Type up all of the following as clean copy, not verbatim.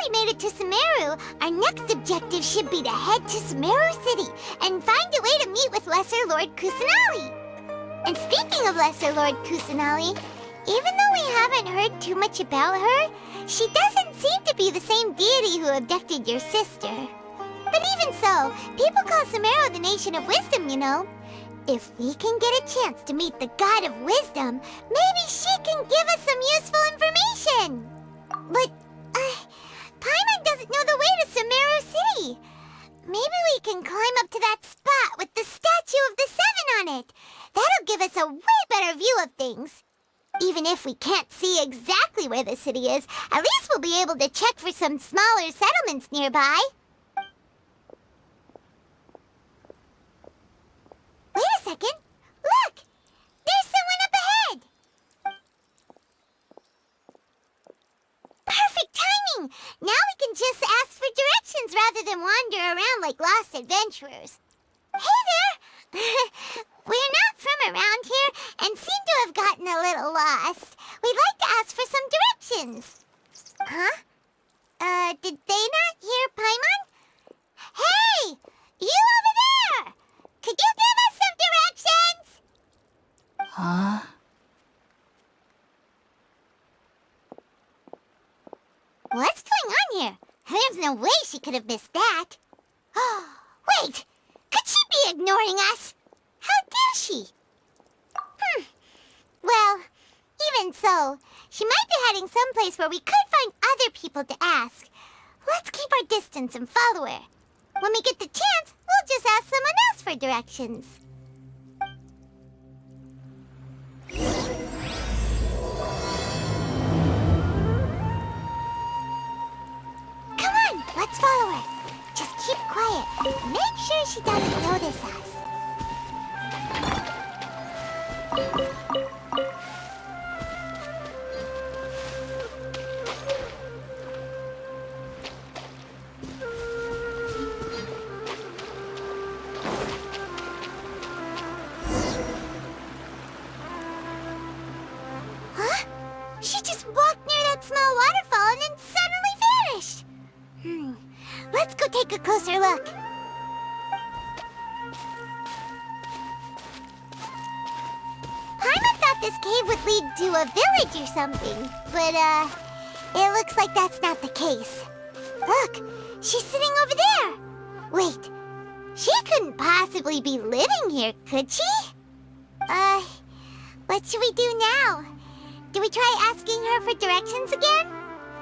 we made it to Sumeru, our next objective should be to head to Sumeru City and find a way to meet with Lesser Lord Kusanali. And speaking of Lesser Lord Kusanali, even though we haven't heard too much about her, she doesn't seem to be the same deity who abducted your sister. But even so, people call Sumeru the Nation of Wisdom, you know. If we can get a chance to meet the God of Wisdom, maybe she can give us some useful information. But, Paimon doesn't know the way to Sumeru City. Maybe we can climb up to that spot with the statue of the Seven on it. That'll give us a way better view of things. Even if we can't see exactly where the city is, at least we'll be able to check for some smaller settlements nearby. Wait a second. Look! There's someone up ahead! Perfect timing! Now we can just ask for directions rather than wander around like lost adventurers. Hey there! We're not from around here and seem to have gotten a little lost. We'd like to ask for some directions. Huh? Did they not hear Paimon? Hey! You over there! Could you give us some directions? Huh? What's going on here? There's no way she could have missed that. Oh, wait! Could she be ignoring us? How dare she? Well, even so, she might be heading someplace where we could find other people to ask. Let's keep our distance and follow her. When we get the chance, we'll just ask someone else for directions. Come on, let's follow her. Just keep quiet. Make sure she doesn't notice us. Huh? She just walked near that small waterfall and then suddenly vanished. Let's go take a closer look. Paimon thought this cave would lead to a village or something, but, it looks like that's not the case. Look, she's sitting over there. Wait, she couldn't possibly be living here, could she? What should we do now? Do we try asking her for directions again?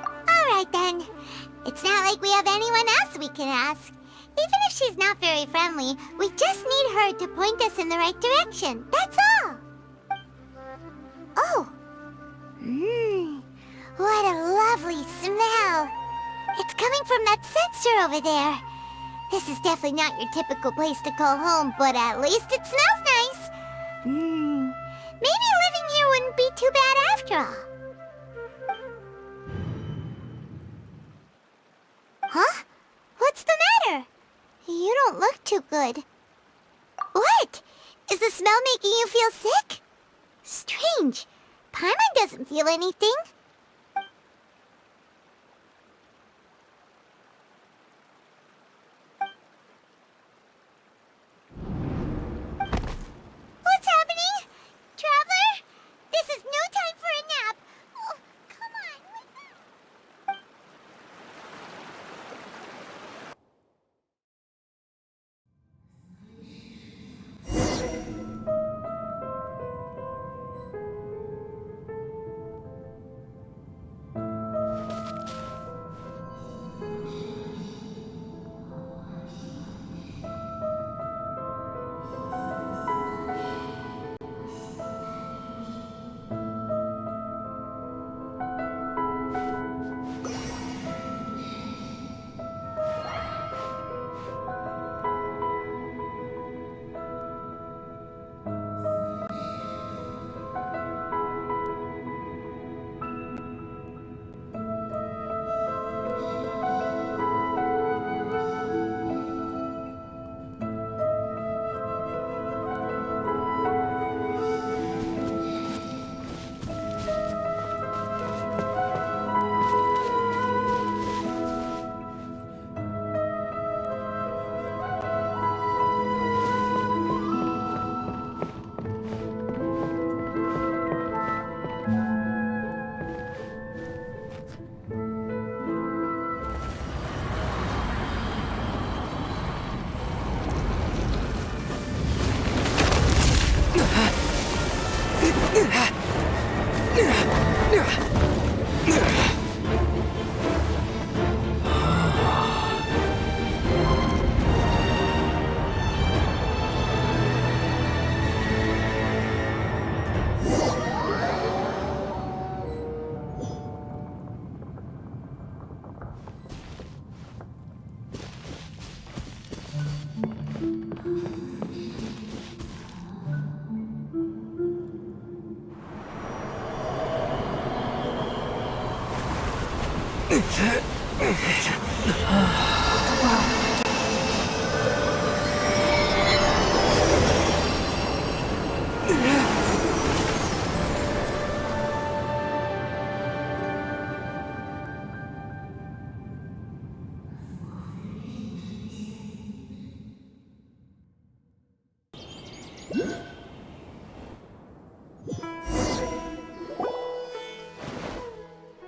All right, then. It's not like we have anyone else we can ask. Even if she's not very friendly, we just need her to point us in the right direction. That's all. Oh. What a lovely smell. It's coming from that sensor over there. This is definitely not your typical place to call home, but at least it smells nice. Maybe living here wouldn't be too bad after all. Huh? What's the matter? You don't look too good. What? Is the smell making you feel sick? Strange. Paimon doesn't feel anything. What's happening? Traveler? This is no time for a nap. Oh, come on, wake up.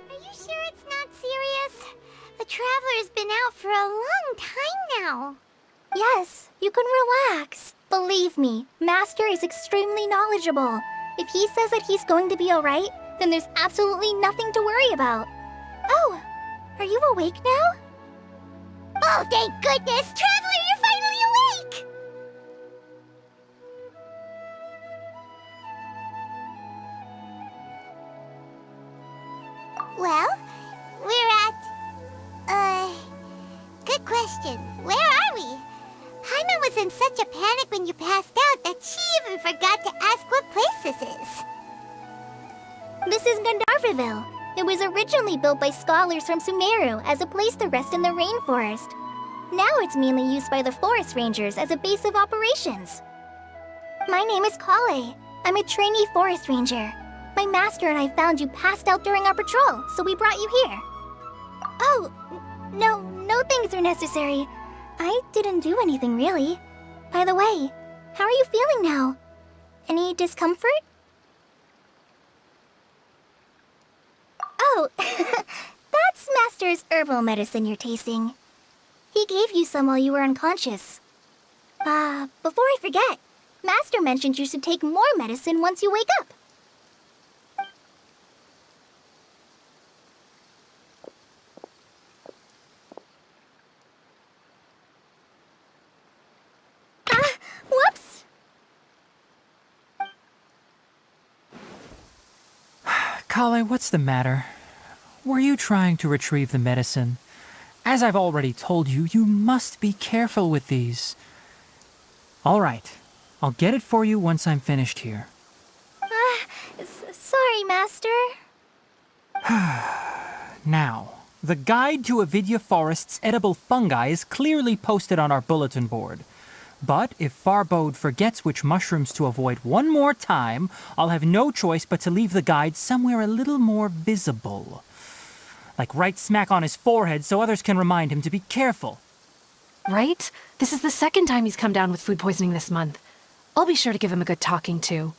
Are you sure it's not serious? The Traveler's been out for a long time now. Yes, you can relax. Believe me, Master is extremely knowledgeable. If he says that he's going to be alright, then there's absolutely nothing to worry about. Oh, are you awake now? Oh, thank goodness! Traveler, you're finally awake! Well, we're at... Good question. Where are we? Paimon was in such a panic when you passed out that she even forgot to ask what place this is. This is Gandharvaville. It was originally built by scholars from Sumeru as a place to rest in the rainforest. Now it's mainly used by the forest rangers as a base of operations. My name is Kale. I'm a trainee forest ranger. My master and I found you passed out during our patrol, so we brought you here. Oh, no things are necessary. I didn't do anything really. By the way, how are you feeling now? Any discomfort? Oh, that's Master's herbal medicine you're tasting. He gave you some while you were unconscious. Before I forget, Master mentioned you should take more medicine once you wake up. Whoops! Kale, what's the matter? Were you trying to retrieve the medicine? As I've already told you, you must be careful with these. All right, I'll get it for you once I'm finished here. Sorry, Master. Now, the guide to Avidya Forest's edible fungi is clearly posted on our bulletin board. But if Farbode forgets which mushrooms to avoid one more time, I'll have no choice but to leave the guide somewhere a little more visible. Like right smack on his forehead so others can remind him to be careful. Right? This is the second time he's come down with food poisoning this month. I'll be sure to give him a good talking to.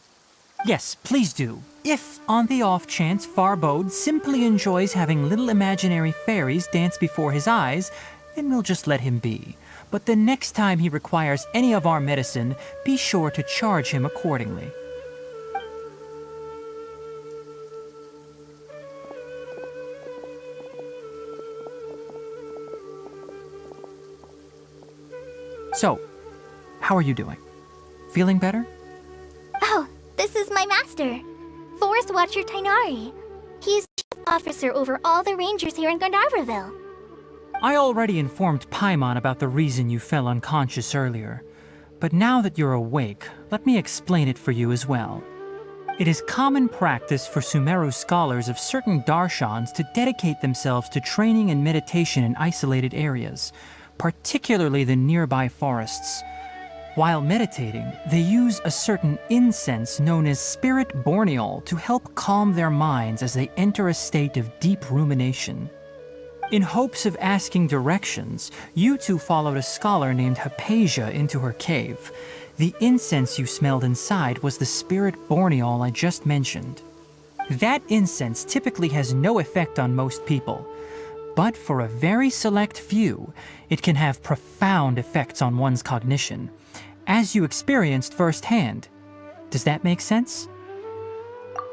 Yes, please do. If, on the off chance, Farbode simply enjoys having little imaginary fairies dance before his eyes, then we'll just let him be. But the next time he requires any of our medicine, be sure to charge him accordingly. So, how are you doing? Feeling better? Oh, this is my master, Forest Watcher Tainari. He's chief officer over all the rangers here in Gandharvaville. I already informed Paimon about the reason you fell unconscious earlier. But now that you're awake, let me explain it for you as well. It is common practice for Sumeru scholars of certain darshans to dedicate themselves to training and meditation in isolated areas, particularly the nearby forests. While meditating, they use a certain incense known as Spirit Borneol to help calm their minds as they enter a state of deep rumination. In hopes of asking directions, you two followed a scholar named Hypatia into her cave. The incense you smelled inside was the Spirit Borneol I just mentioned. That incense typically has no effect on most people, but for a very select few, it can have profound effects on one's cognition, as you experienced firsthand. Does that make sense?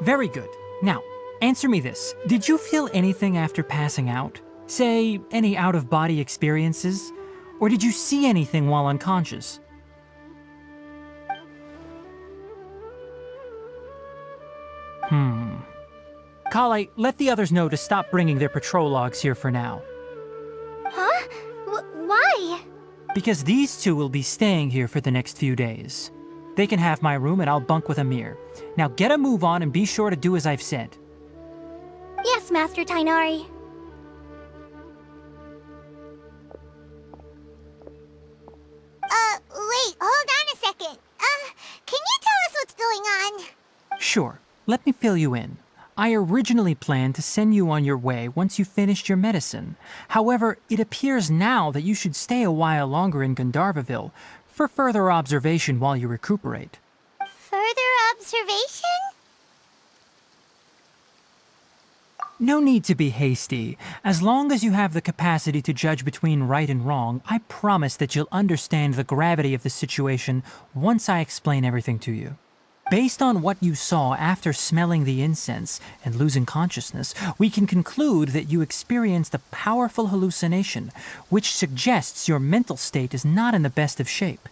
Very good. Now, Answer me this. Did you feel anything after passing out? Say, any out-of-body experiences? Or did you see anything while unconscious? Kale, let the others know to stop bringing their patrol logs here for now. Huh? Why? Because these two will be staying here for the next few days. They can have my room and I'll bunk with Amir. Now get a move on and be sure to do as I've said. Yes, Master Tainari. Wait, hold on a second. Can you tell us what's going on? Sure, let me fill you in. I originally planned to send you on your way once you finished your medicine. However, it appears now that you should stay a while longer in Gandharvaville for further observation while you recuperate. Further observation? No need to be hasty. As long as you have the capacity to judge between right and wrong, I promise that you'll understand the gravity of the situation once I explain everything to you. Based on what you saw after smelling the incense and losing consciousness, we can conclude that you experienced a powerful hallucination, which suggests your mental state is not in the best of shape.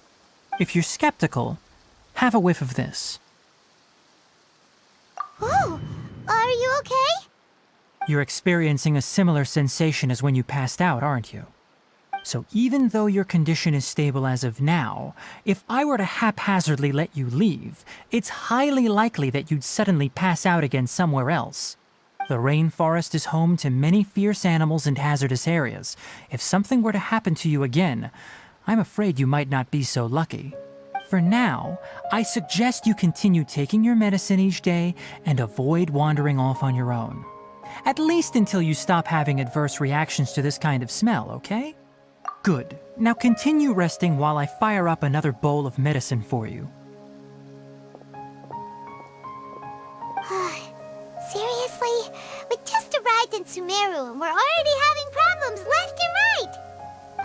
If you're skeptical, have a whiff of this. Ooh, are you okay? You're experiencing a similar sensation as when you passed out, aren't you? So even though your condition is stable as of now, if I were to haphazardly let you leave, it's highly likely that you'd suddenly pass out again somewhere else. The rainforest is home to many fierce animals and hazardous areas. If something were to happen to you again, I'm afraid you might not be so lucky. For now, I suggest you continue taking your medicine each day and avoid wandering off on your own. At least until you stop having adverse reactions to this kind of smell, okay? Good. Now continue resting while I fire up another bowl of medicine for you. Seriously? We just arrived in Sumeru and we're already having problems left and right!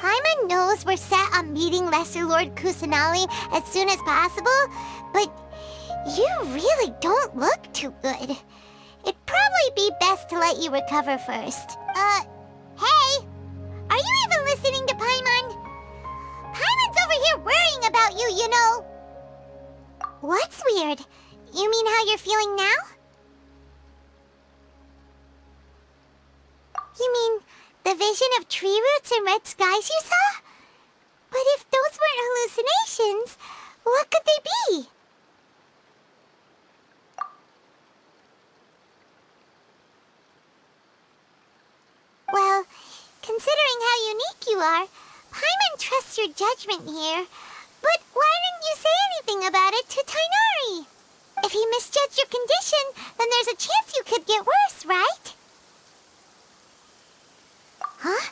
Paimon knows we're set on meeting Lesser Lord Kusanali as soon as possible, but you really don't look too good. It'd probably be best to let you recover first. Hey! Are you even listening to Paimon? Paimon's over here worrying about you, you know! What's weird? You mean how you're feeling now? You mean the vision of tree roots and red skies you saw? But if those weren't hallucinations, what could they be? Well, considering how unique you are, Paimon trusts your judgment here. But why didn't you say anything about it to Tainari? If he misjudged your condition, then there's a chance you could get worse, right? Huh?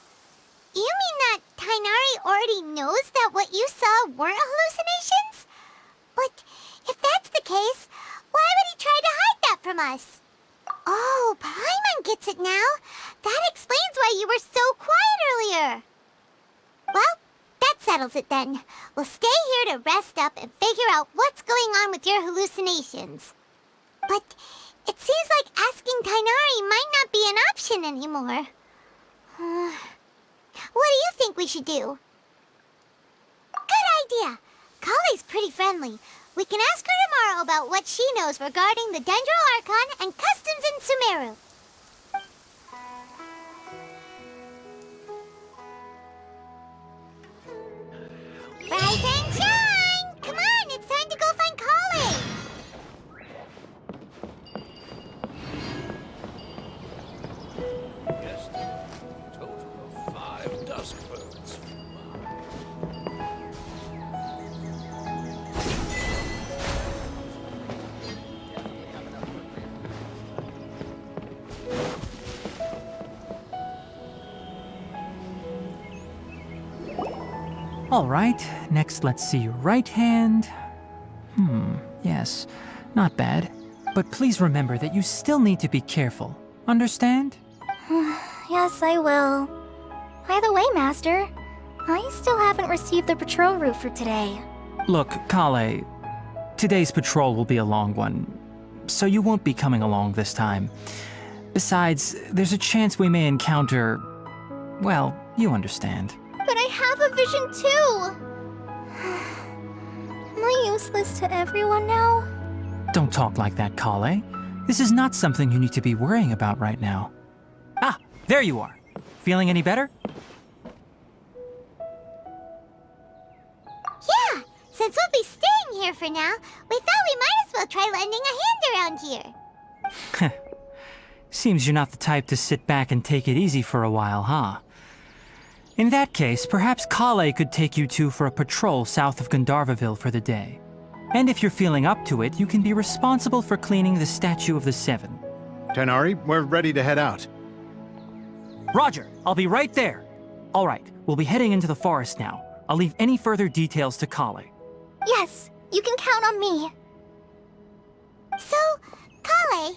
You mean that Tainari already knows that what you saw weren't hallucinations? But if that's the case, why would he try to hide that from us? Oh, Paimon gets it now. That explains why you were so quiet earlier. Well, that settles it then. We'll stay here to rest up and figure out what's going on with your hallucinations. But it seems like asking Tainari might not be an option anymore. What do you think we should do? Good idea. Kale's pretty friendly. We can ask her tomorrow about what she knows regarding the Dendro Archon and customs in Sumeru. Rise and shine! Come on, it's time to go find Kale! Total of 5 dusk birds. All right, next let's see your right hand. Yes, not bad. But please remember that you still need to be careful. Understand? Yes, I will. By the way, Master, I still haven't received the patrol route for today. Look, Kale, today's patrol will be a long one, so you won't be coming along this time. Besides, there's a chance we may encounter... well, you understand. But I have a vision too! Am I useless to everyone now? Don't talk like that, Kale. This is not something you need to be worrying about right now. Ah, there you are. Feeling any better? Yeah, since we'll be staying here for now, we thought we might as well try lending a hand around here. Seems you're not the type to sit back and take it easy for a while, huh? In that case, perhaps Kale could take you two for a patrol south of Gandharvaville for the day. And if you're feeling up to it, you can be responsible for cleaning the Statue of the Seven. Tighnari, we're ready to head out. Roger, I'll be right there. All right, we'll be heading into the forest now. I'll leave any further details to Kale. Yes, you can count on me. So, Kale,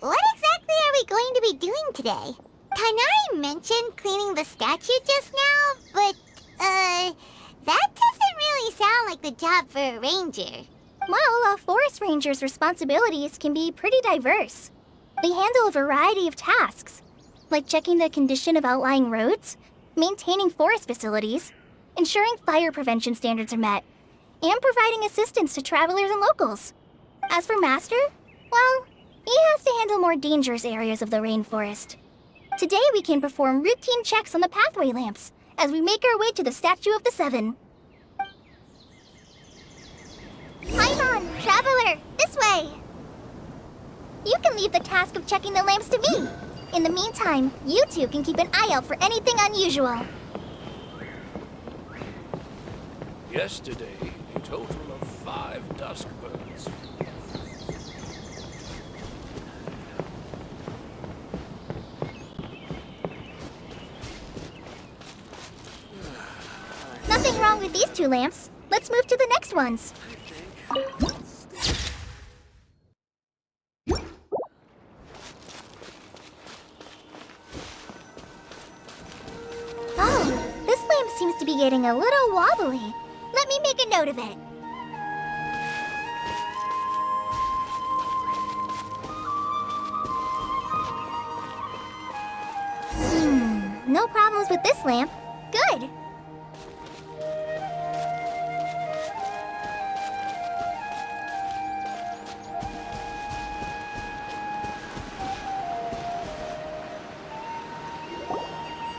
what exactly are we going to be doing today? Tighnari mentioned cleaning the statue just now, but, that doesn't really sound like the job for a ranger. Well, a forest ranger's responsibilities can be pretty diverse. They handle a variety of tasks, like checking the condition of outlying roads, maintaining forest facilities, ensuring fire prevention standards are met, and providing assistance to travelers and locals. As for Master, well, he has to handle more dangerous areas of the rainforest. Today we can perform routine checks on the pathway lamps as we make our way to the Statue of the Seven. Paimon, traveler, this way! You can leave the task of checking the lamps to me. In the meantime, you two can keep an eye out for anything unusual. Yesterday, a total of 5 dusk birds. Nothing wrong with these 2 lamps. Let's move to the next ones. Oh, this lamp seems to be getting a little wobbly. Let me make a note of it. No problems with this lamp. Good.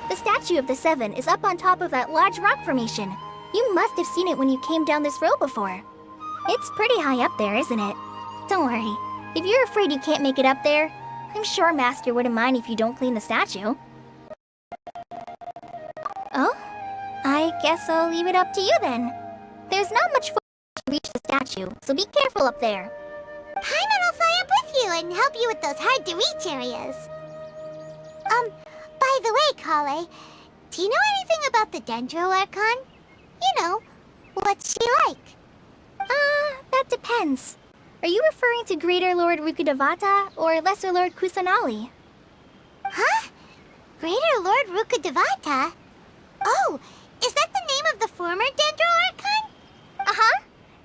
The Statue of the Seven is up on top of that large rock formation. You must have seen it when you came down this road before. It's pretty high up there, isn't it? Don't worry. If you're afraid you can't make it up there, I'm sure Master wouldn't mind if you don't clean the statue. Oh? I guess I'll leave it up to you then. There's not much for to reach the statue, so be careful up there. Paimon will fly up with you and help you with those hard-to-reach areas. By the way, Kale, do you know anything about the Dendro Archon? You know, what's she like? That depends. Are you referring to Greater Lord Rukkhadevata or Lesser Lord Kusanali? Huh? Greater Lord Rukkhadevata? Oh, is that the name of the former Dendro Archon? Uh-huh.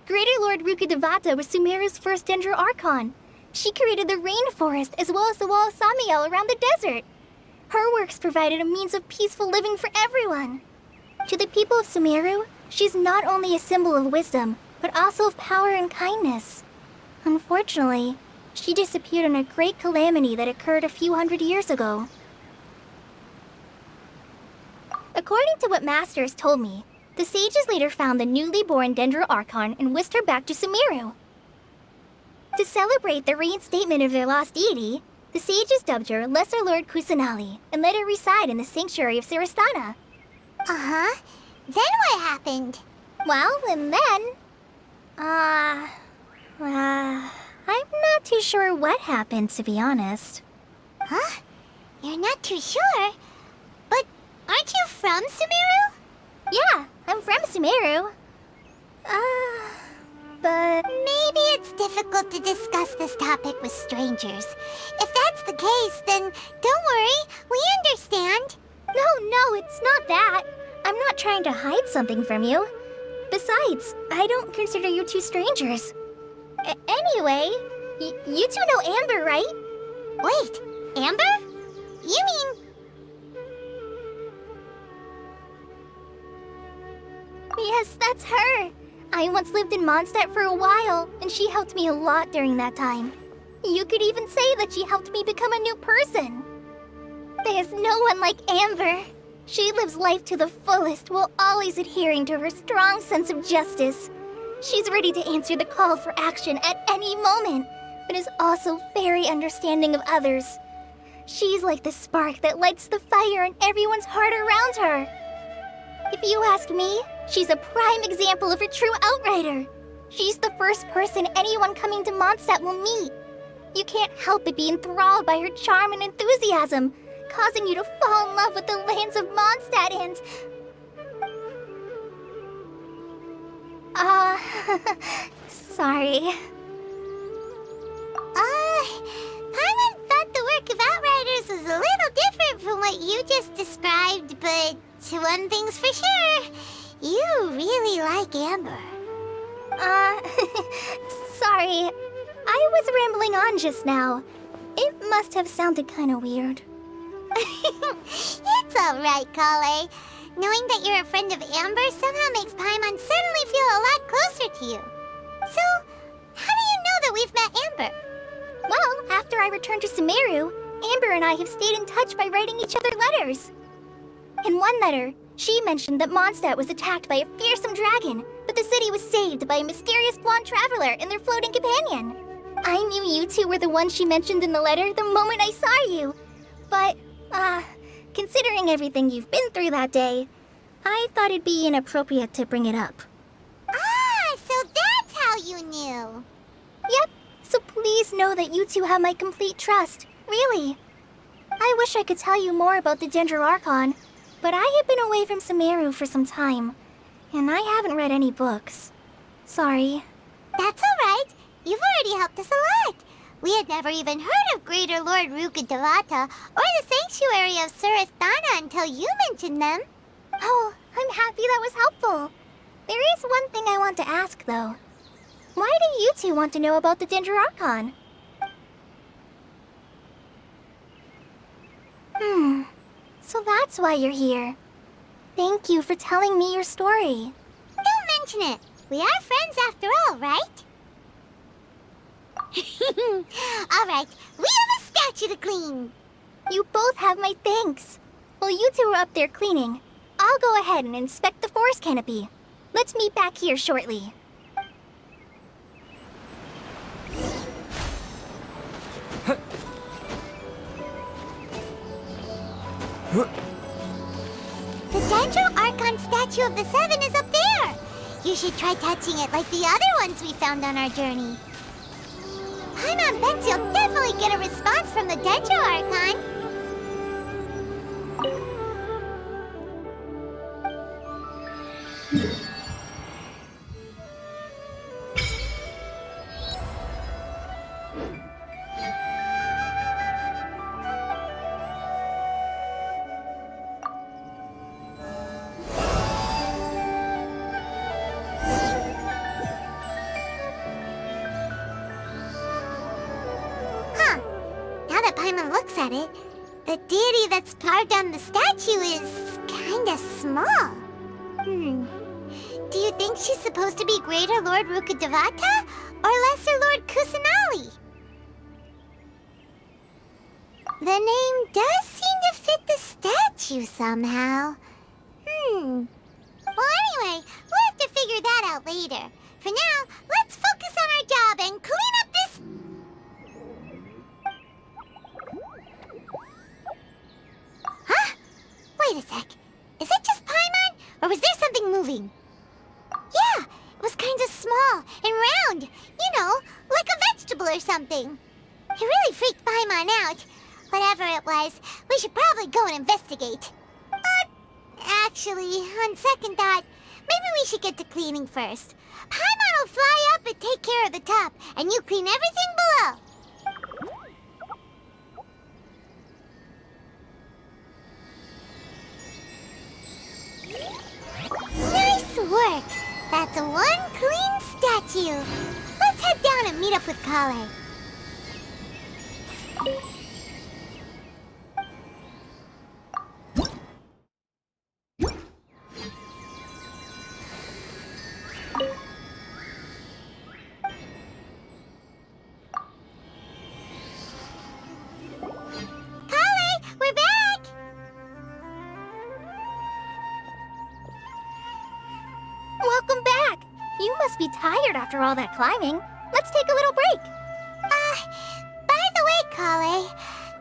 Greater Lord Rukkhadevata was Sumeru's first Dendro Archon. She created the rainforest as well as the wall of Samiel around the desert. Her works provided a means of peaceful living for everyone. To the people of Sumeru, she's not only a symbol of wisdom, but also of power and kindness. Unfortunately, she disappeared in a great calamity that occurred a few hundred years ago. According to what Master has told me, the sages later found the newly born Dendro Archon and whisked her back to Sumeru. To celebrate the reinstatement of their lost deity, the sages dubbed her Lesser Lord Kusanali and let her reside in the sanctuary of Siristana. Uh-huh. Then what happened? Well, and then... I'm not too sure what happened, to be honest. Huh? You're not too sure? But aren't you from Sumeru? Yeah, I'm from Sumeru. But... Maybe it's difficult to discuss this topic with strangers. If that's the case, then don't worry, we understand. No, it's not that. I'm not trying to hide something from you. Besides, I don't consider you two strangers. Anyway, you two know Amber, right? Wait, Amber? You mean... Yes, that's her. I once lived in Mondstadt for a while, and she helped me a lot during that time. You could even say that she helped me become a new person. There's no one like Amber. She lives life to the fullest while always adhering to her strong sense of justice. She's ready to answer the call for action at any moment, but is also very understanding of others. She's like the spark that lights the fire in everyone's heart around her. If you ask me, she's a prime example of a true outrider. She's the first person anyone coming to Mondstadt will meet. You can't help but be enthralled by her charm and enthusiasm, causing you to fall in love with the lands of Mondstadt and... sorry. Paimon thought the work of Outriders was a little different from what you just described, but one thing's for sure, you really like Amber. Sorry. I was rambling on just now. It must have sounded kinda weird. It's alright, Kale. Knowing that you're a friend of Amber somehow makes Paimon suddenly feel a lot closer to you. So, how do you know that we've met Amber? Well, after I returned to Sumeru, Amber and I have stayed in touch by writing each other letters. In one letter, she mentioned that Mondstadt was attacked by a fearsome dragon, but the city was saved by a mysterious blonde traveler and their floating companion. I knew you two were the ones she mentioned in the letter the moment I saw you. But, considering everything you've been through that day, I thought it'd be inappropriate to bring it up. Ah, so that's how you knew. Yep, so please know that you two have my complete trust, really. I wish I could tell you more about the Dendroarchon, but I have been away from Sumeru for some time, and I haven't read any books. Sorry. That's alright. You've already helped us a lot. We had never even heard of Greater Lord Rukkhadevata or the Sanctuary of Surasthana until you mentioned them. Oh, I'm happy that was helpful. There is one thing I want to ask, though. Why do you two want to know about the Dendroarchon? So that's why you're here. Thank you for telling me your story. Don't mention it. We are friends after all, right? Alright, we have a statue to clean. You both have my thanks. While you two are up there cleaning, I'll go ahead and inspect the forest canopy. Let's meet back here shortly. The Dendroarchon statue of the Seven is up there. You should try touching it like the other ones we found on our journey. Paimon bets you'll definitely get a response from the Dendroarchon. Paimon looks at it, the deity that's carved on the statue is kinda small. Do you think she's supposed to be Greater Lord Rukkhadevata or Lesser Lord Kusanali? The name does seem to fit the statue somehow. Well, anyway, we'll have to figure that out later. For now, let's focus on our job and clean up this... Huh? Wait a sec. Is it just Paimon, or was there something moving? Yeah, it was kind of small and round. You know, like a vegetable or something. It really freaked Paimon out. Whatever it was, we should probably go and investigate. Actually, on second thought, maybe we should get to cleaning first. Paimon will fly up and take care of the top, and you clean everything below. Nice work! That's one clean statue. Let's head down and meet up with Kale. must be tired after all that climbing. Let's take a little break. By the way, Kale,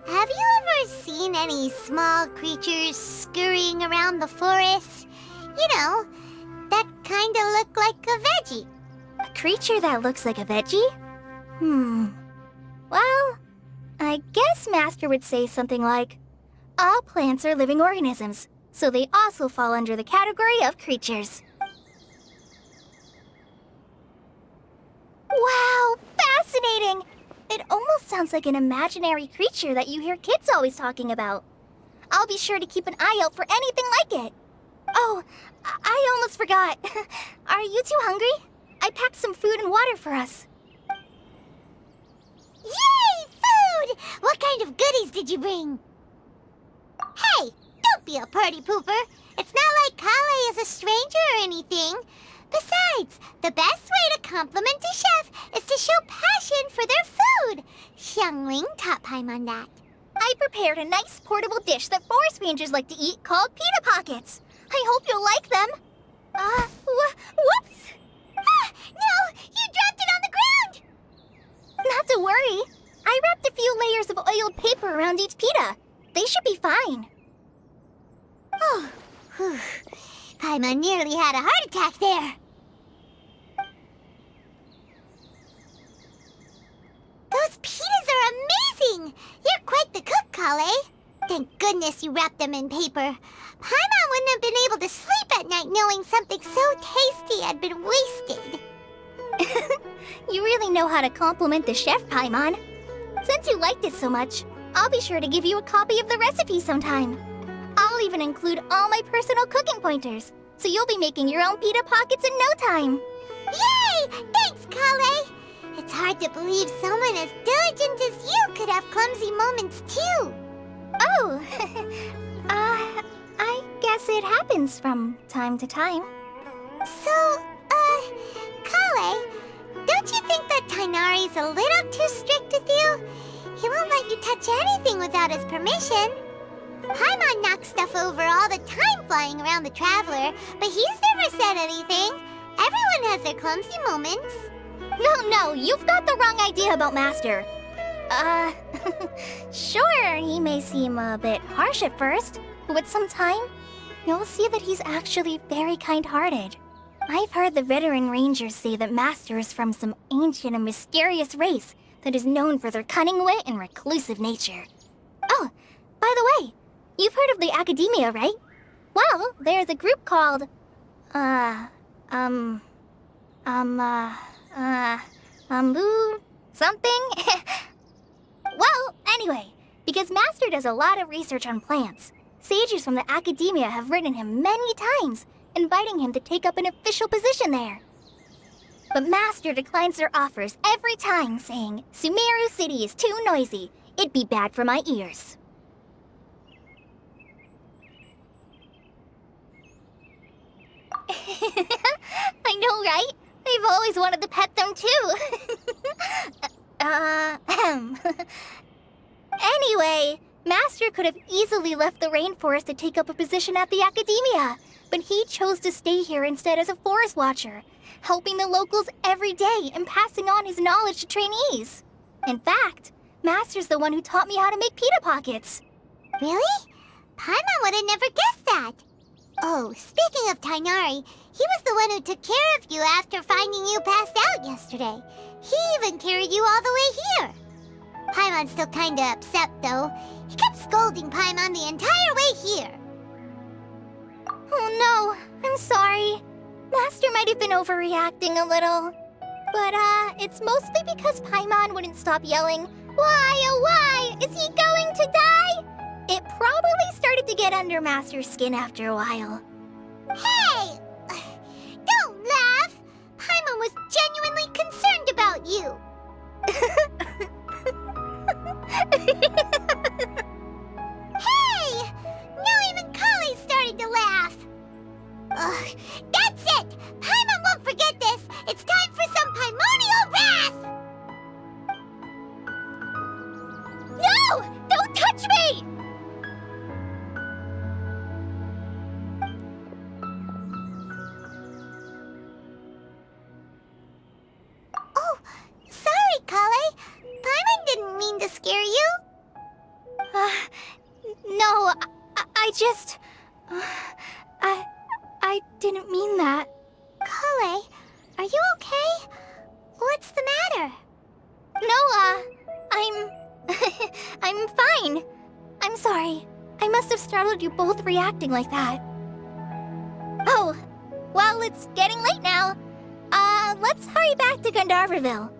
have you ever seen any small creatures scurrying around the forest? You know, that kind of look like a veggie. A creature that looks like a veggie? Well, I guess Master would say something like, all plants are living organisms, so they also fall under the category of creatures. Wow, fascinating! It almost sounds like an imaginary creature that you hear kids always talking about. I'll be sure to keep an eye out for anything like it. Oh, I almost forgot. Are you two hungry? I packed some food and water for us. Yay, food! What kind of goodies did you bring? Hey, don't be a party pooper. It's not like Kale is a stranger or anything. Besides, the best way to compliment a chef is to show passion for their food. Xiangling taught Paimon that. I prepared a nice portable dish that forest rangers like to eat called pita pockets. I hope you'll like them. Whoops! Ah, no! You dropped it on the ground! Not to worry. I wrapped a few layers of oiled paper around each pita. They should be fine. Oh, whew. Paimon nearly had a heart attack there. Those pitas are amazing! You're quite the cook, Kale. Thank goodness you wrapped them in paper. Paimon wouldn't have been able to sleep at night knowing something so tasty had been wasted. You really know how to compliment the chef, Paimon. Since you liked it so much, I'll be sure to give you a copy of the recipe sometime. I'll even include all my personal cooking pointers, so you'll be making your own pita pockets in no time. Yay! Thanks, Kale! It's hard to believe someone as diligent as you could have clumsy moments too. Oh, I guess it happens from time to time. So, Kale, don't you think that Tighnari's a little too strict with you? He won't let you touch anything without his permission. Paimon knocks stuff over all the time flying around the Traveler, but he's never said anything. Everyone has their clumsy moments. No, you've got the wrong idea about Master. Sure, he may seem a bit harsh at first, but with some time, you'll see that he's actually very kind-hearted. I've heard the veteran rangers say that Master is from some ancient and mysterious race that is known for their cunning wit and reclusive nature. Oh, by the way, you've heard of the Academia, right? Well, there's a group called, something? Well, anyway, because Master does a lot of research on plants, sages from the Academia have written him many times, inviting him to take up an official position there. But Master declines their offers every time, saying, Sumeru City is too noisy. It'd be bad for my ears. I know, right? I've always wanted to pet them too. Anyway, Master could have easily left the rainforest to take up a position at the Academia, but he chose to stay here instead as a forest watcher, helping the locals every day and passing on his knowledge to trainees. In fact, Master's the one who taught me how to make pita pockets. Really? Paimon would have never guessed that. Oh, speaking of Tighnari, he was the one who took care of you after finding you passed out yesterday. He even carried you all the way here. Paimon's still kinda upset, though. He kept scolding Paimon the entire way here. Oh no, I'm sorry. Master might have been overreacting a little. But, it's mostly because Paimon wouldn't stop yelling, Why, oh why, is he going to die? It probably started to get under Master's skin after a while. Hey! Don't laugh! Paimon was genuinely concerned about you. Hey! Now even Kale's starting to laugh. Ugh, that's it! Paimon won't forget this! It's time for some Paimonial wrath! No! Don't touch me! I didn't mean that. Kale, are you okay? What's the matter? No, I'm fine. I'm sorry. I must have startled you both reacting like that. Oh, well, it's getting late now. Let's hurry back to Gandharville.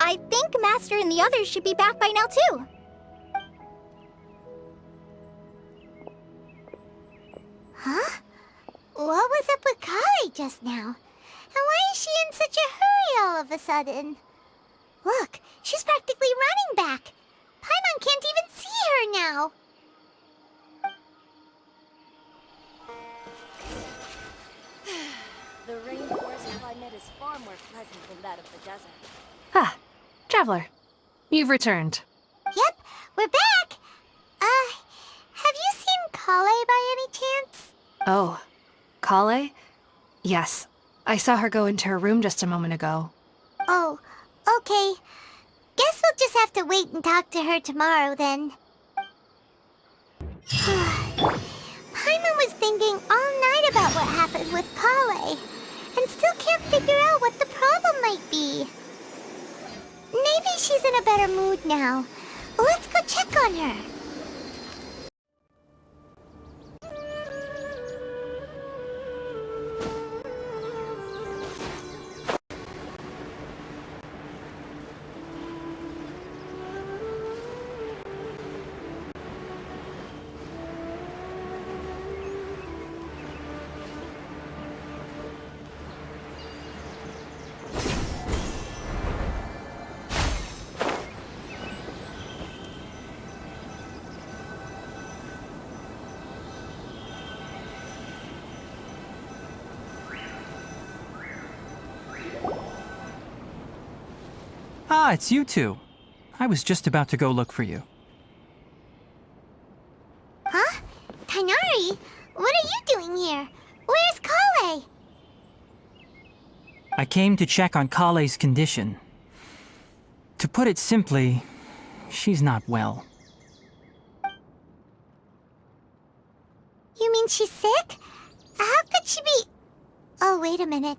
I think Master and the others should be back by now, too. Huh? What was up with Kale just now? And why is she in such a hurry all of a sudden? Look, she's practically running back. Paimon can't even see her now. The rainforest climate is far more pleasant than that of the desert. Ah, Traveler. You've returned. Yep, we're back. Have you seen Kale by any chance? Oh, Kale? Yes. I saw her go into her room just a moment ago. Oh, okay. Guess we'll just have to wait and talk to her tomorrow then. Paimon was thinking all night about what happened with Kale, and still can't figure out what the problem might be. Maybe she's in a better mood now. Let's go check on her. Ah, it's you two. I was just about to go look for you. Huh? Tighnari? What are you doing here? Where's Kale? I came to check on Kale's condition. To put it simply, she's not well. You mean she's sick? How could she be... Oh, wait a minute.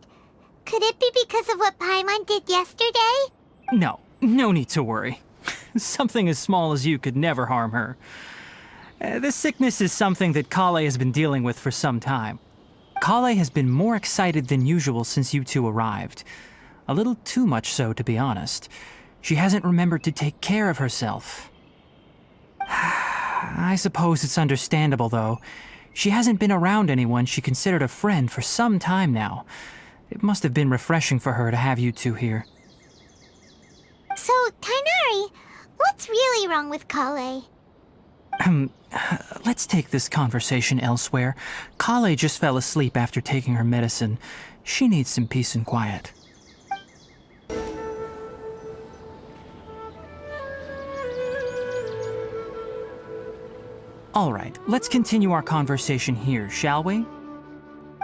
Could it be because of what Paimon did yesterday? No need to worry. Something as small as you could never harm her. This sickness is something that Kale has been dealing with for some time. Kale has been more excited than usual since you two arrived. A little too much so, to be honest. She hasn't remembered to take care of herself. I suppose it's understandable, though. She hasn't been around anyone she considered a friend for some time now. It must have been refreshing for her to have you two here. So, Tighnari, what's really wrong with Kale? Let's take this conversation elsewhere. Kale just fell asleep after taking her medicine. She needs some peace and quiet. All right, let's continue our conversation here, shall we?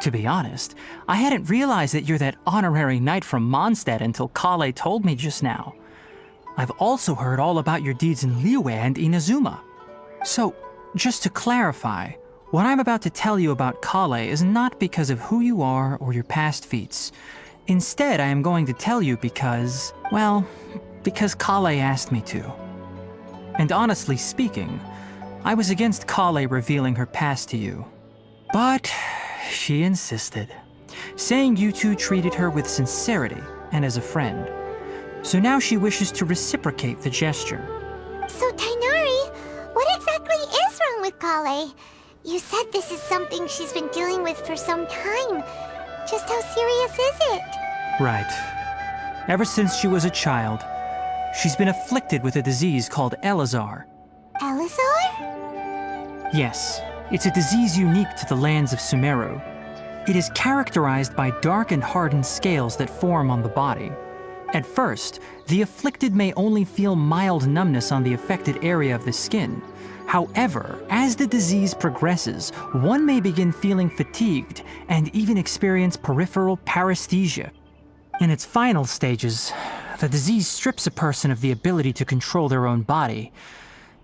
To be honest, I hadn't realized that you're that honorary knight from Mondstadt until Kale told me just now. I've also heard all about your deeds in Liyue and Inazuma. So, just to clarify, what I'm about to tell you about Kale is not because of who you are or your past feats. Instead, I am going to tell you because, well, because Kale asked me to. And honestly speaking, I was against Kale revealing her past to you. But she insisted, saying you two treated her with sincerity and as a friend. So now she wishes to reciprocate the gesture. So, Tighnari, what exactly is wrong with Kale? You said this is something she's been dealing with for some time. Just how serious is it? Right. Ever since she was a child, she's been afflicted with a disease called Elazar. Elazar? Yes, it's a disease unique to the lands of Sumeru. It is characterized by dark and hardened scales that form on the body. At first, the afflicted may only feel mild numbness on the affected area of the skin. However, as the disease progresses, one may begin feeling fatigued and even experience peripheral paresthesia. In its final stages, the disease strips a person of the ability to control their own body,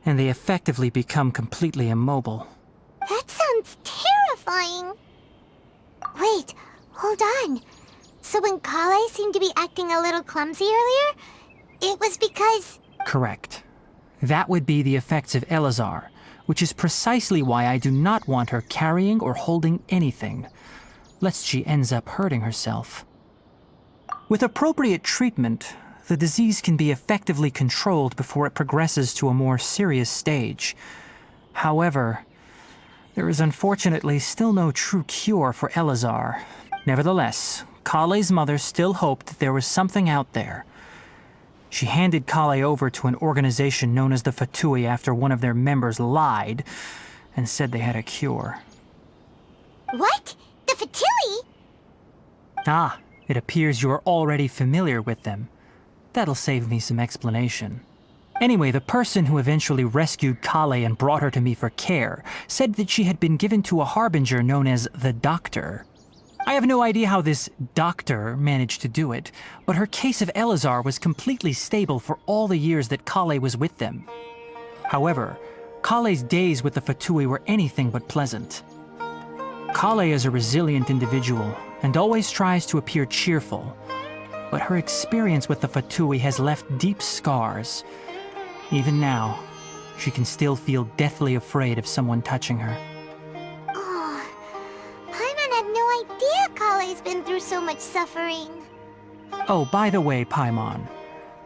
and they effectively become completely immobile. That sounds terrifying. Wait, hold on. So when Kale seemed to be acting a little clumsy earlier, it was because... Correct. That would be the effects of Elazar, which is precisely why I do not want her carrying or holding anything, lest she ends up hurting herself. With appropriate treatment, the disease can be effectively controlled before it progresses to a more serious stage. However, there is unfortunately still no true cure for Elazar. Nevertheless, Kale's mother still hoped that there was something out there. She handed Kale over to an organization known as the Fatui after one of their members lied and said they had a cure. What? The Fatui? Ah, it appears you are already familiar with them. That'll save me some explanation. Anyway, the person who eventually rescued Kale and brought her to me for care said that she had been given to a harbinger known as the Doctor. I have no idea how this doctor managed to do it, but her case of Elazar was completely stable for all the years that Kale was with them. However, Kale's days with the Fatui were anything but pleasant. Kale is a resilient individual and always tries to appear cheerful, but her experience with the Fatui has left deep scars. Even now, she can still feel deathly afraid of someone touching her. Oh, Paimon had no idea Kale's been through so much suffering. Oh, by the way, Paimon,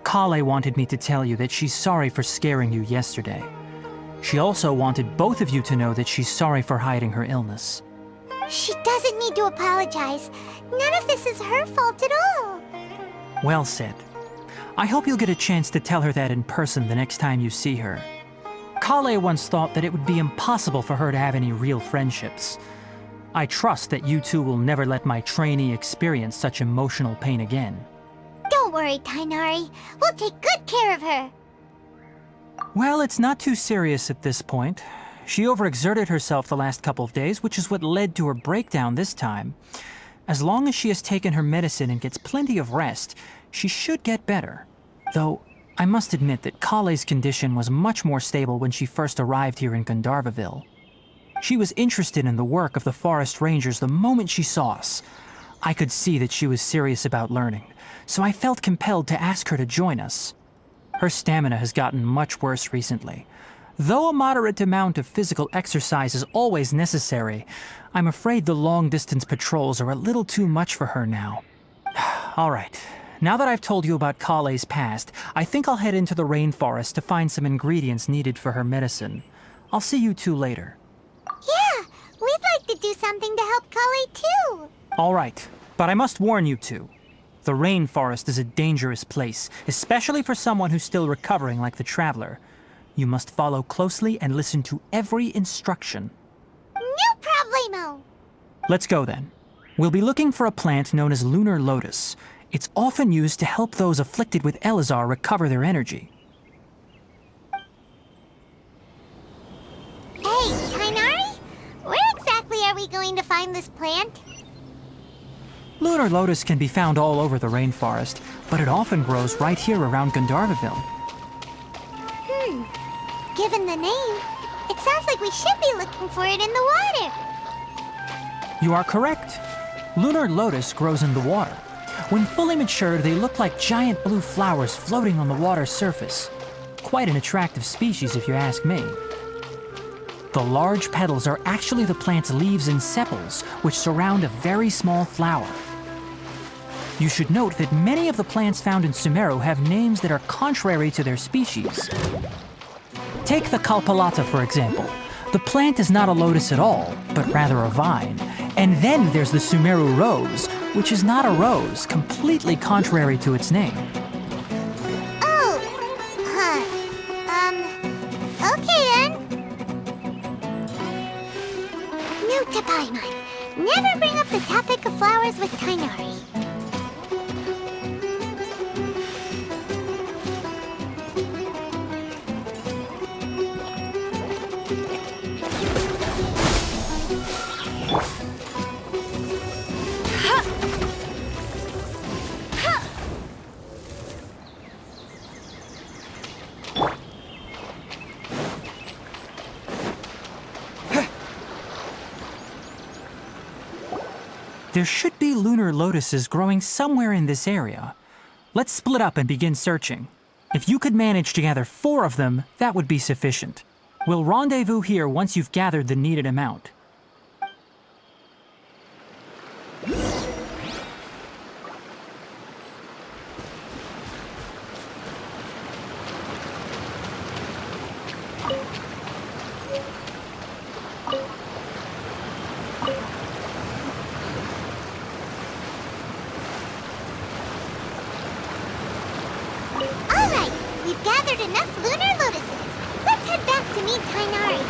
Kale wanted me to tell you that she's sorry for scaring you yesterday. She also wanted both of you to know that she's sorry for hiding her illness. She doesn't need to apologize. None of this is her fault at all. Well said. I hope you'll get a chance to tell her that in person the next time you see her. Kale once thought that it would be impossible for her to have any real friendships. I trust that you two will never let my trainee experience such emotional pain again. Don't worry, Tainari. We'll take good care of her. Well, it's not too serious at this point. She overexerted herself the last couple of days, which is what led to her breakdown this time. As long as she has taken her medicine and gets plenty of rest, she should get better. Though, I must admit that Kale's condition was much more stable when she first arrived here in Gandharvaville. She was interested in the work of the Forest Rangers the moment she saw us. I could see that she was serious about learning, so I felt compelled to ask her to join us. Her stamina has gotten much worse recently. Though a moderate amount of physical exercise is always necessary, I'm afraid the long-distance patrols are a little too much for her now. All right, now that I've told you about Kale's past, I think I'll head into the rainforest to find some ingredients needed for her medicine. I'll see you two later. Yeah, we'd like to do something to help Kale too. All right, but I must warn you two. The rainforest is a dangerous place, especially for someone who's still recovering like the Traveler. You must follow closely and listen to every instruction. No problemo. Let's go then. We'll be looking for a plant known as Lunar Lotus. It's often used to help those afflicted with Elazar recover their energy. Hey, Tainari? Where exactly are we going to find this plant? Lunar Lotus can be found all over the rainforest, but it often grows right here around Gandharvaville. Given the name, it sounds like we should be looking for it in the water. You are correct. Lunar Lotus grows in the water. When fully matured, they look like giant blue flowers floating on the water's surface. Quite an attractive species, if you ask me. The large petals are actually the plant's leaves and sepals, which surround a very small flower. You should note that many of the plants found in Sumeru have names that are contrary to their species. Take the Kalpalata, for example. The plant is not a lotus at all, but rather a vine. And then there's the Sumeru rose, which is not a rose, completely contrary to its name. Oh, okay then. Note to Paimon. Never bring up the topic of flowers with Tainari. There should be lunar lotuses growing somewhere in this area. Let's split up and begin searching. If you could manage to gather 4 of them, that would be sufficient. We'll rendezvous here once you've gathered the needed amount. All right, we've gathered enough lunar lotuses. Let's head back to meet Tainari.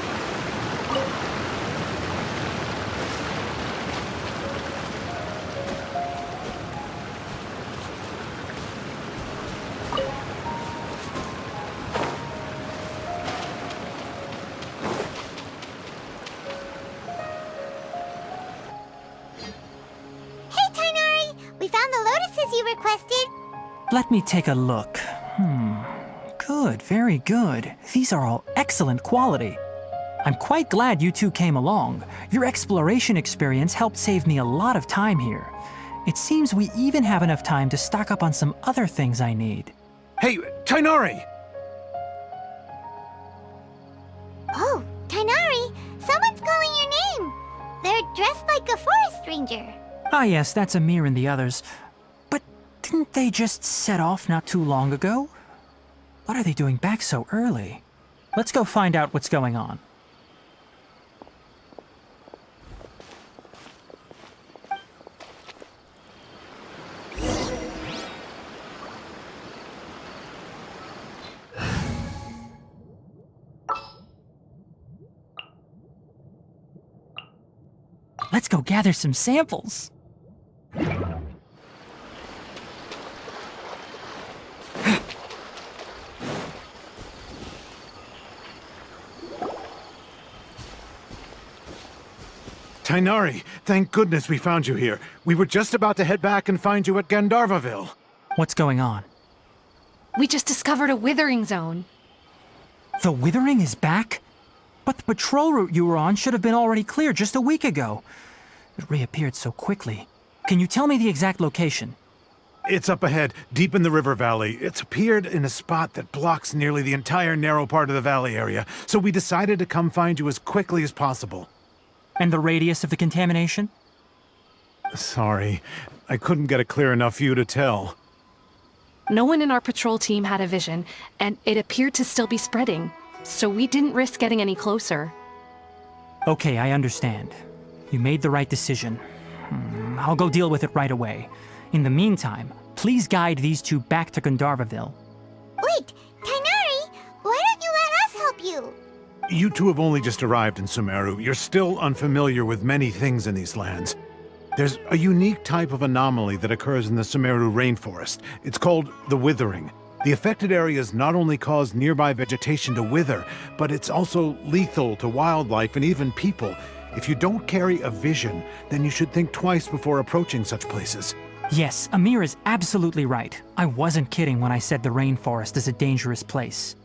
Hey, Tainari! We found the lotuses you requested. Let me take a look. Good, very good. These are all excellent quality. I'm quite glad you two came along. Your exploration experience helped save me a lot of time here. It seems we even have enough time to stock up on some other things I need. Hey, Tainari! Oh, Tainari, someone's calling your name. They're dressed like a forest ranger. Ah yes, that's Amir and the others. But didn't they just set off not too long ago? What are they doing back so early? Let's go find out what's going on. Let's go gather some samples. Tainari, thank goodness we found you here. We were just about to head back and find you at Gandharvaville. What's going on? We just discovered a withering zone. The Withering is back? But the patrol route you were on should have been already clear just a week ago. It reappeared so quickly. Can you tell me the exact location? It's up ahead, deep in the river valley. It's appeared in a spot that blocks nearly the entire narrow part of the valley area, so we decided to come find you as quickly as possible. And the radius of the contamination? Sorry, I couldn't get a clear enough view to tell. No one in our patrol team had a vision, and it appeared to still be spreading, so we didn't risk getting any closer. Okay, I understand. You made the right decision. I'll go deal with it right away. In the meantime, please guide these two back to Gandharvaville. Wait, Tainari, why don't you let us help you? You two have only just arrived in Sumeru. You're still unfamiliar with many things in these lands. There's a unique type of anomaly that occurs in the Sumeru rainforest. It's called the Withering. The affected areas not only cause nearby vegetation to wither, but it's also lethal to wildlife and even people. If you don't carry a vision, then you should think twice before approaching such places. Yes, Amir is absolutely right. I wasn't kidding when I said the rainforest is a dangerous place.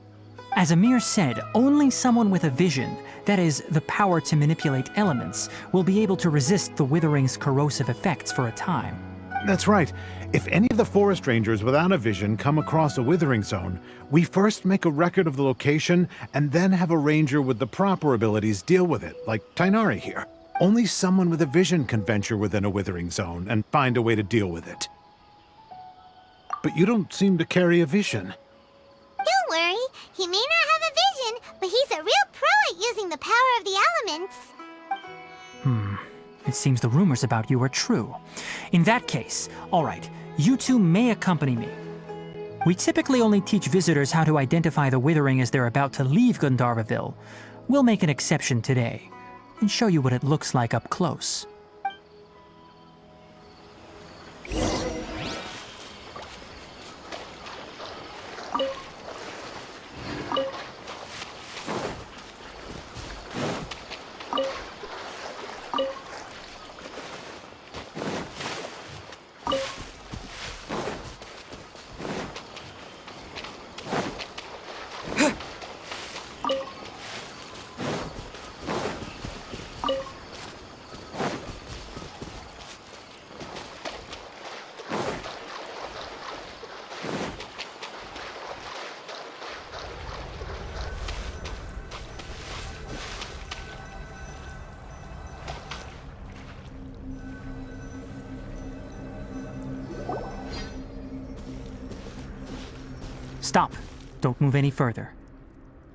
As Amir said, only someone with a vision, that is, the power to manipulate elements, will be able to resist the Withering's corrosive effects for a time. That's right. If any of the forest rangers without a vision come across a withering zone, we first make a record of the location and then have a ranger with the proper abilities deal with it, like Tainari here. Only someone with a vision can venture within a withering zone and find a way to deal with it. But you don't seem to carry a vision. Don't worry, he may not have a vision, but he's a real pro at using the power of the elements. It seems the rumors about you are true. In that case, all right, you two may accompany me. We typically only teach visitors how to identify the Withering as they're about to leave Gandharvaville. We'll make an exception today and show you what it looks like up close. Stop. Don't move any further.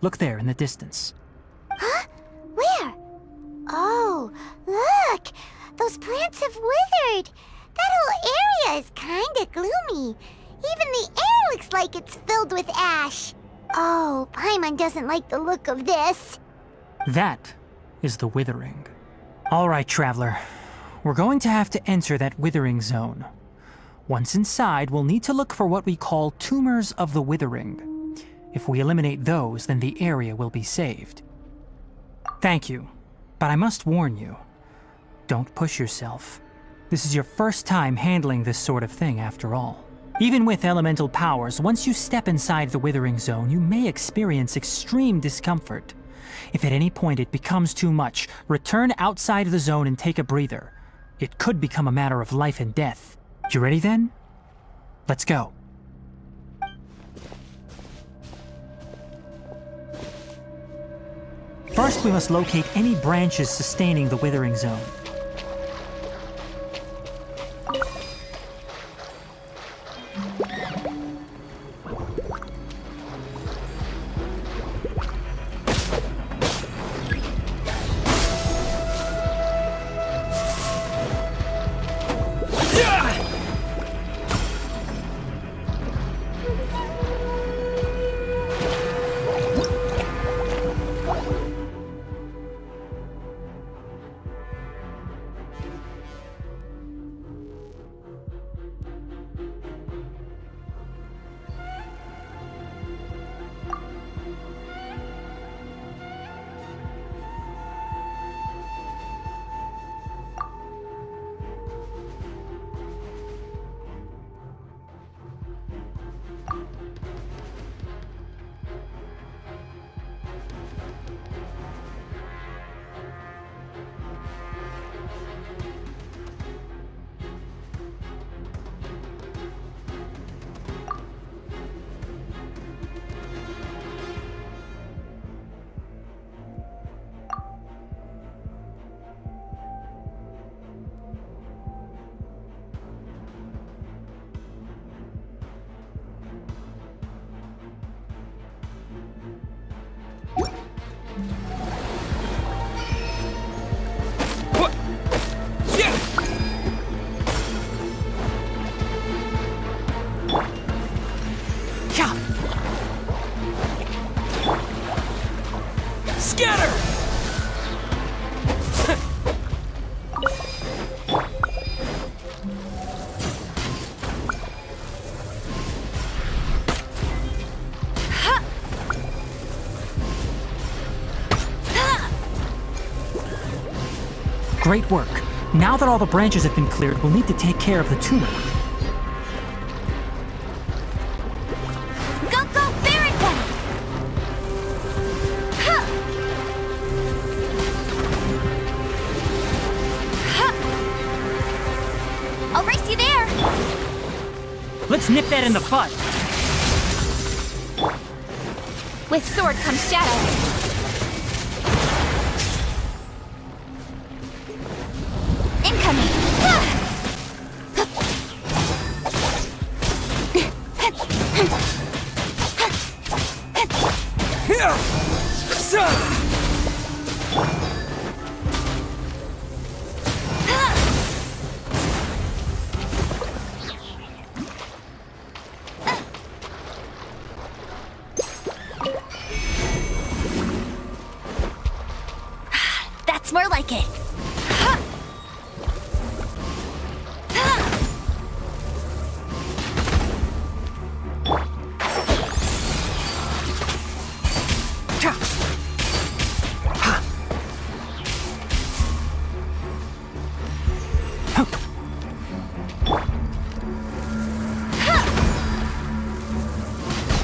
Look there in the distance. Where? Oh, look! Those plants have withered! That whole area is kinda gloomy. Even the air looks like it's filled with ash. Oh, Paimon doesn't like the look of this. That is the Withering. All right, Traveler. We're going to have to enter that Withering zone. Once inside, we'll need to look for what we call Tumors of the Withering. If we eliminate those, then the area will be saved. Thank you, but I must warn you. Don't push yourself. This is your first time handling this sort of thing, after all. Even with elemental powers, once you step inside the Withering Zone, you may experience extreme discomfort. If at any point it becomes too much, return outside the zone and take a breather. It could become a matter of life and death. You ready then? Let's go. First, we must locate any branches sustaining the Withering Zone. Great work. Now that all the branches have been cleared, we'll need to take care of the tumor. Go, go, Baraka! Huh! Huh! I'll race you there! Let's nip that in the bud. With sword comes shadow. Incoming! That's more like it.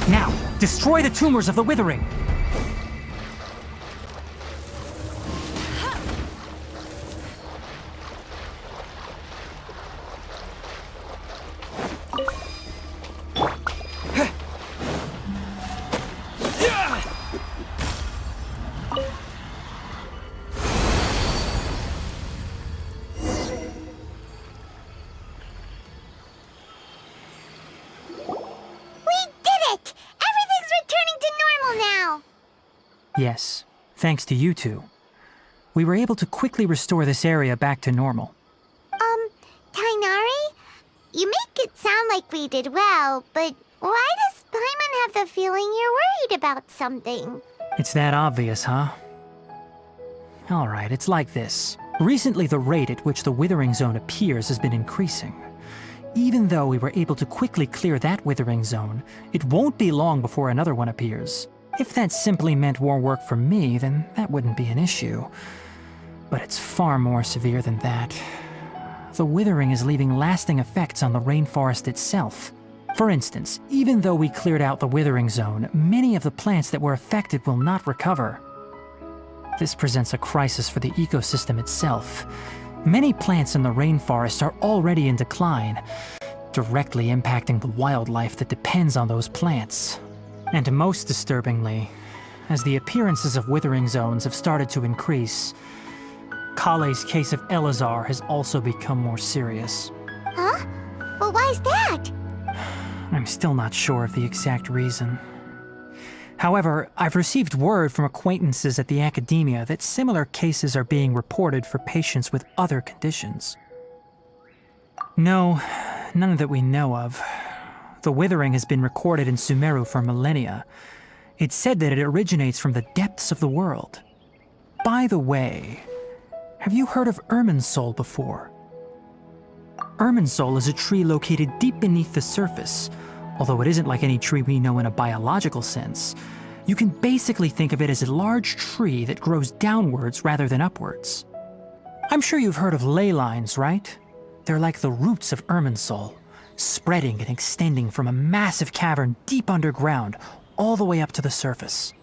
Now, destroy the tumors of the Withering. We did it! Yes, thanks to you two. We were able to quickly restore this area back to normal. Tighnari? You make it sound like we did well, but why does Paimon have the feeling you're worried about something? It's that obvious, huh? Alright, it's like this. Recently, the rate at which the Withering Zone appears has been increasing. Even though we were able to quickly clear that Withering Zone, it won't be long before another one appears. If that simply meant more work for me, then that wouldn't be an issue. But it's far more severe than that. The Withering is leaving lasting effects on the rainforest itself. For instance, even though we cleared out the Withering Zone, many of the plants that were affected will not recover. This presents a crisis for the ecosystem itself. Many plants in the rainforest are already in decline, directly impacting the wildlife that depends on those plants. And most disturbingly, as the appearances of Withering Zones have started to increase, Kale's case of Elazar has also become more serious. Huh? Well, why's that? I'm still not sure of the exact reason. However, I've received word from acquaintances at the academia that similar cases are being reported for patients with other conditions. No, none that we know of. The Withering has been recorded in Sumeru for millennia. It's said that it originates from the depths of the world. By the way, have you heard of Irminsul before? Irminsul is a tree located deep beneath the surface. Although it isn't like any tree we know in a biological sense, you can basically think of it as a large tree that grows downwards rather than upwards. I'm sure you've heard of ley lines, right? They're like the roots of Irminsul, spreading and extending from a massive cavern deep underground all the way up to the surface.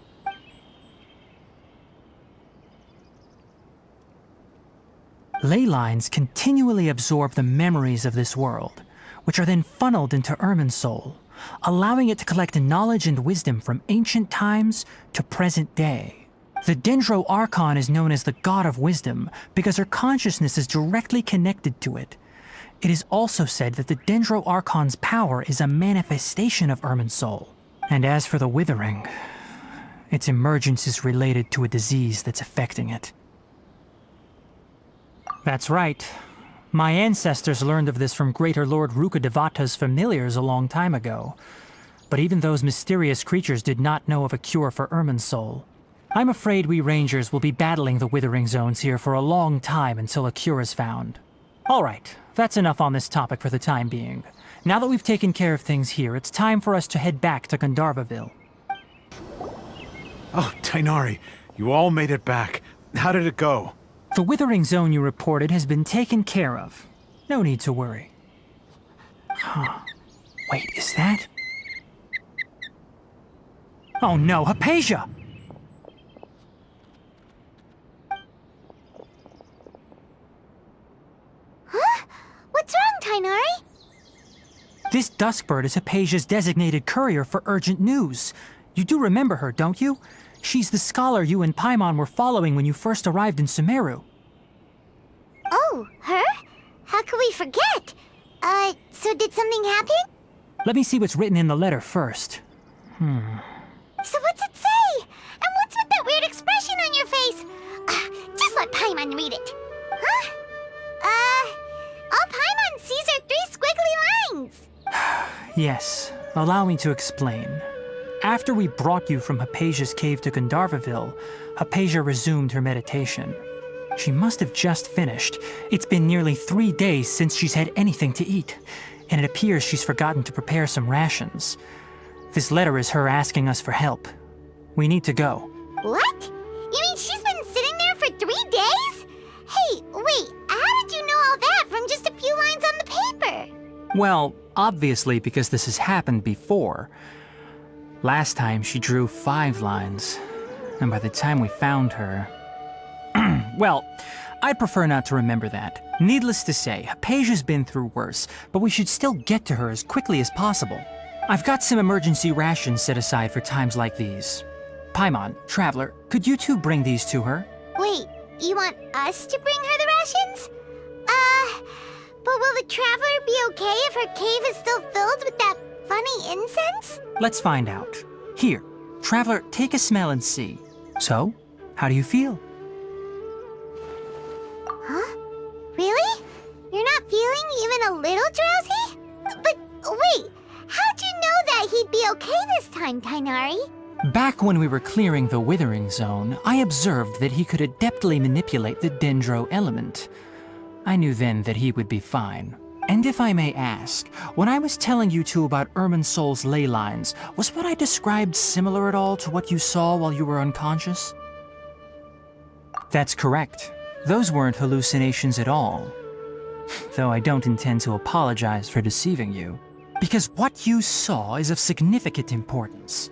Ley lines continually absorb the memories of this world, which are then funneled into Irminsul, allowing it to collect knowledge and wisdom from ancient times to present day. The Dendro Archon is known as the God of Wisdom because her consciousness is directly connected to it. It is also said that the Dendro Archon's power is a manifestation of Irminsul. And as for the Withering, its emergence is related to a disease that's affecting it. That's right. My ancestors learned of this from Greater Lord Rukkhadevata's familiars a long time ago. But even those mysterious creatures did not know of a cure for Irminsul. I'm afraid we Rangers will be battling the Withering Zones here for a long time until a cure is found. Alright, that's enough on this topic for the time being. Now that we've taken care of things here, it's time for us to head back to Gandharvaville. Oh, Tighnari, you all made it back. How did it go? The Withering Zone you reported has been taken care of. No need to worry. Huh. Wait, is that? Oh no, Hypatia! Huh? What's wrong, Tighnari? This Duskbird is Hypatia's designated courier for urgent news. You do remember her, don't you? She's the scholar you and Paimon were following when you first arrived in Sumeru. Oh, her? How could we forget? So did something happen? Let me see what's written in the letter first. So what's it say? And what's with that weird expression on your face? Just let Paimon read it. Huh? All Paimon sees are 3 squiggly lines. Yes, allow me to explain. After we brought you from Hypatia's cave to Gandharvaville, Hypatia resumed her meditation. She must have just finished. It's been nearly 3 days since she's had anything to eat, and it appears she's forgotten to prepare some rations. This letter is her asking us for help. We need to go. What? You mean she's been sitting there for 3 days? Hey, wait, how did you know all that from just a few lines on the paper? Well, obviously because this has happened before. Last time she drew 5 lines, and by the time we found her... Well, I'd prefer not to remember that. Needless to say, Hypatia's been through worse, but we should still get to her as quickly as possible. I've got some emergency rations set aside for times like these. Paimon, Traveler, could you two bring these to her? Wait, you want us to bring her the rations? But will the Traveler be okay if her cave is still filled with that funny incense? Let's find out. Here, Traveler, take a smell and see. So, how do you feel? Huh? Really? You're not feeling even a little drowsy? But wait, how'd you know that he'd be okay this time, Tighnari? Back when we were clearing the Withering Zone, I observed that he could adeptly manipulate the Dendro element. I knew then that he would be fine. And if I may ask, when I was telling you two about Irminsul's ley lines, was what I described similar at all to what you saw while you were unconscious? That's correct. Those weren't hallucinations at all. Though I don't intend to apologize for deceiving you. Because what you saw is of significant importance.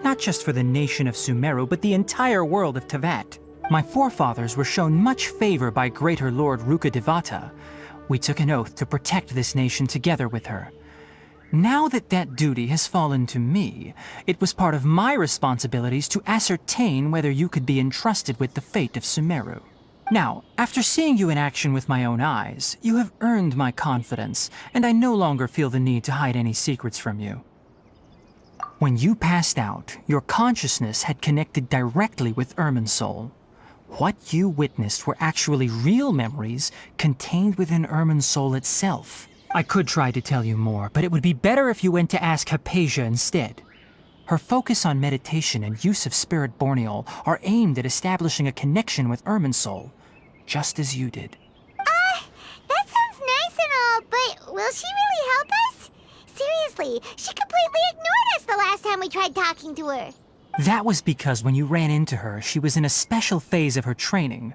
Not just for the nation of Sumeru, but the entire world of Teyvat. My forefathers were shown much favor by Greater Lord Rukkhadevata. We took an oath to protect this nation together with her. Now that that duty has fallen to me, it was part of my responsibilities to ascertain whether you could be entrusted with the fate of Sumeru. Now, after seeing you in action with my own eyes, you have earned my confidence, and I no longer feel the need to hide any secrets from you. When you passed out, your consciousness had connected directly with Irminsul. What you witnessed were actually real memories contained within Irminsul itself. I could try to tell you more, but it would be better if you went to ask Hypatia instead. Her focus on meditation and use of Spirit Borneol are aimed at establishing a connection with Irminsul, just as you did. That sounds nice and all, but will she really help us? Seriously, she completely ignored us the last time we tried talking to her. That was because when you ran into her, she was in a special phase of her training.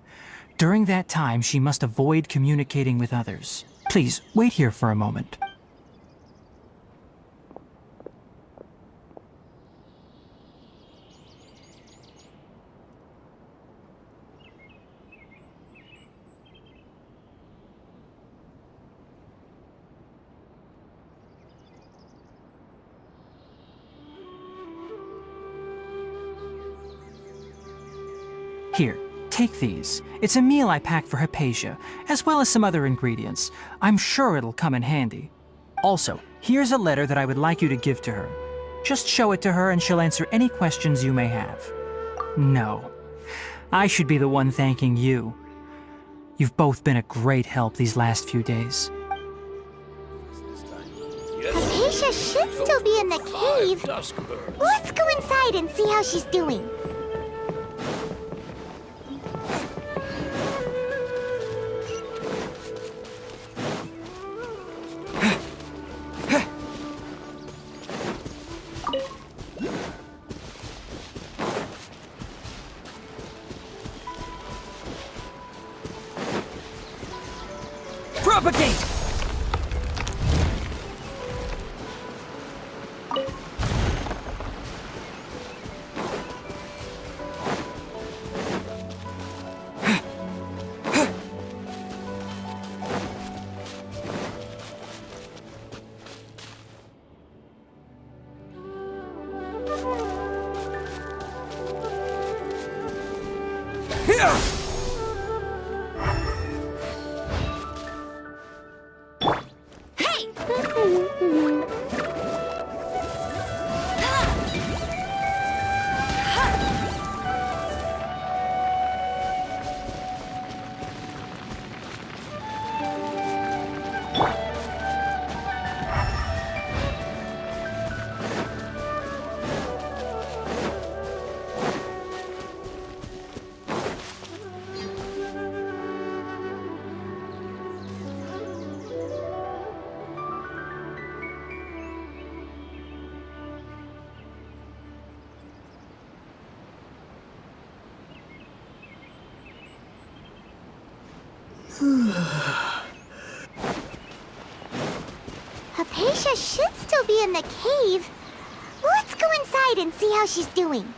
During that time, she must avoid communicating with others. Please, wait here for a moment. Here, take these. It's a meal I packed for Hypatia, as well as some other ingredients. I'm sure it'll come in handy. Also, here's a letter that I would like you to give to her. Just show it to her and she'll answer any questions you may have. No, I should be the one thanking you. You've both been a great help these last few days. Hypatia should still be in the cave. 5 dusk birds. Let's go inside and see how she's doing. Propagate! Hypatia should still be in the cave. Let's go inside and see how she's doing.